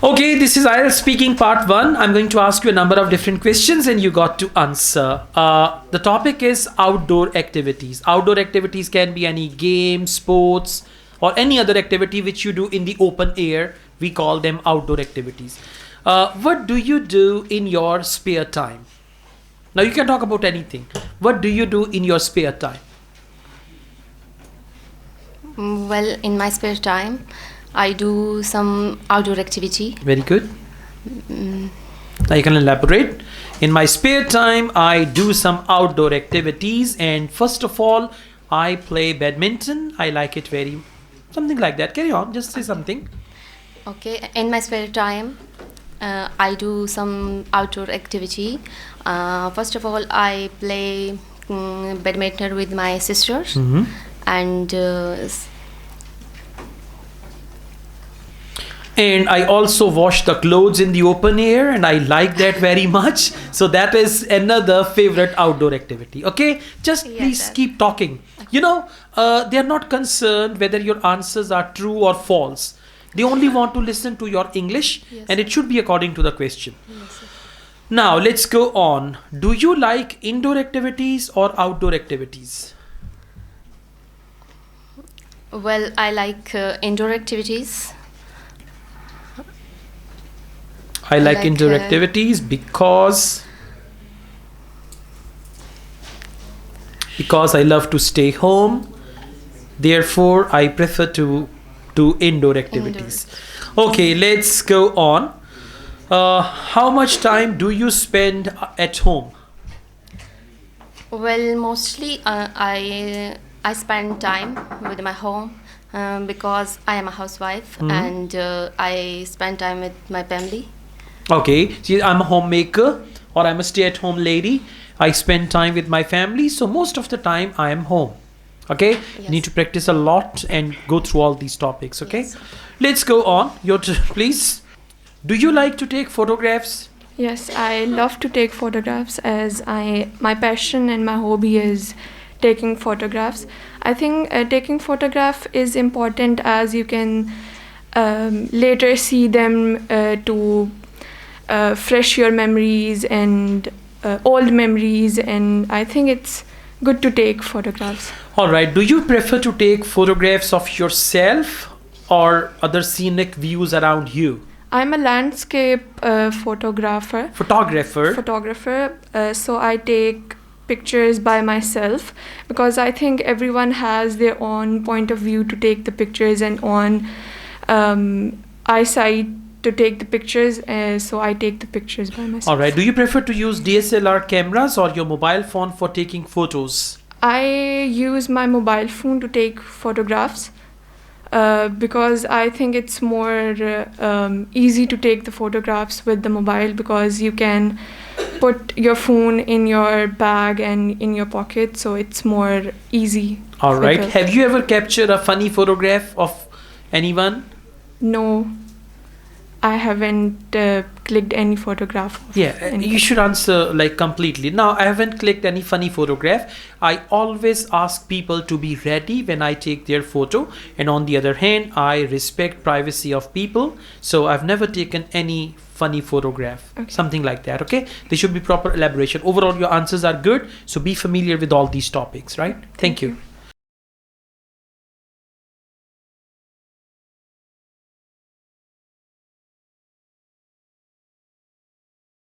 Okay, this is IELTS speaking part 1. I'm going to ask you a number of different questions and you got to answer. The topic is outdoor activities. Outdoor activities can be any game, sports, or any other activity which you do in the open air. We call them outdoor activities. What do you do in your spare time? Now you can talk about anything. What do you do in your spare time? Well, in my spare time, I do some outdoor activity. Very good. Now you can elaborate. In my spare time, I do some outdoor activities, and first of all, I play badminton. I like it very, something like that. Carry on, just say something. Okay, in my spare time, I do some outdoor activity. First of all, I play badminton with my sisters, and And I also wash the clothes in the open air, and I like that very much. So that is another favorite outdoor activity. Okay, just Yes, please sir. keep talking. You know, they are not concerned whether your answers are true or false. They only want to listen to your English, Yes, and sir. it should be according to the question. Yes, sir. Now let's go on. Do you like indoor activities or outdoor activities? Well, I like indoor activities. I like like, indoor activities because I love to stay home. Therefore, I prefer to do indoor activities. Okay, let's go on. How much time do you spend at home? Well, mostly I spend time with my home because I am a housewife, and I spend time with my family. Okay, see, I'm a homemaker or I'm a stay-at-home lady. I spend time with my family, so most of the time I am home. Okay, you need to practice a lot and go through all these topics. Okay, Yes. let's go on. Your turn, please. Do you like to take photographs? Yes, I love to take photographs as my passion and my hobby is taking photographs. I think taking photograph is important as you can later see them to fresh your memories and old memories, and I think it's good to take photographs. All right. Do you prefer to take photographs of yourself or other scenic views around you? I'm a landscape photographer. So I take pictures by myself because I think everyone has their own point of view to take the pictures and on eyesight to take the pictures, so I take the pictures by myself. All right. Do you prefer to use DSLR cameras or your mobile phone for taking photos? I use my mobile phone to take photographs because I think it's more easy to take the photographs with the mobile because you can put your phone in your bag and in your pocket, so it's more easy. All with right. the- Have you ever captured a funny photograph of anyone? No, I haven't clicked any photograph. of Yeah, any- you should answer like completely. Now, I haven't clicked any funny photograph. I always ask people to be ready when I take their photo. And on the other hand, I respect privacy of people. So I've never taken any funny photograph, Okay. something like that. Okay, there should be proper elaboration. Overall, your answers are good. So be familiar with all these topics, right? Thank you.